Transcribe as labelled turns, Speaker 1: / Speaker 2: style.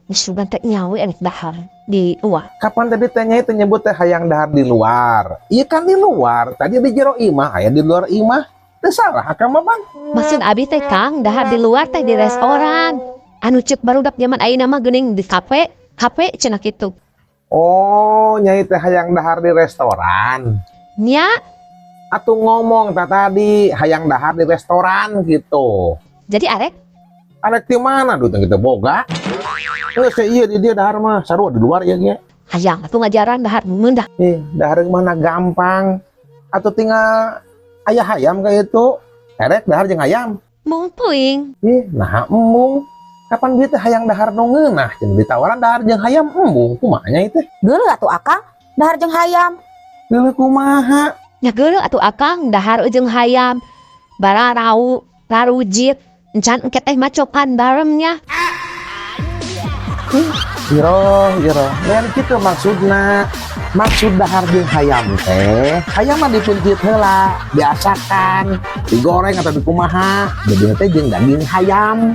Speaker 1: Disugan teh nyawa anak dahar di luar.
Speaker 2: Kapan tadi tanya itu nyebut teh hayang dahar di luar? Iya kan di luar. Tadi di jero imah, aya di luar imah. Teu salah akang mah Bang.
Speaker 1: Maksud abi teh Kang dahar di luar teh di restoran. Anu ceuk barudak zaman ayeuna mah geuning di kafe cenah kitu.
Speaker 2: Oh, nyai teh hayang dahar di restoran.
Speaker 1: Nya,
Speaker 2: Atuh ngomong tadi hayang dahar di restoran gitu.
Speaker 1: jadi arek
Speaker 2: Arek di mana duit kita boga? Geus ieu di dia dahar mah sarua di luar ya ge.
Speaker 1: hayang atuh ngajaran dahar meundah.
Speaker 2: Dahar mana gampang. Atuh tinggal aya hayam kayak itu. Erek dahar jeung hayam.
Speaker 1: Mung puing.
Speaker 2: Nah embung. Kapan dia teh hayang dahar nu ngeunah cenah ditawaran dahar jeung hayam embung kumaha nya itu?
Speaker 3: Geuleuh atuh Akang, dahar jeung hayam.
Speaker 2: Geuleuh kumaha?
Speaker 1: Nya geuleuh atuh Akang dahar jeung hayam. Bara rarujit. Encan engke teh macokan baremnya.
Speaker 2: Giro. Lain kitu maksudna. Maksud dahar jeung hayam teh, hayam mah dipuntit heula, biasakan, digoreng atau dikumaha, jadi teh jeung daging hayam.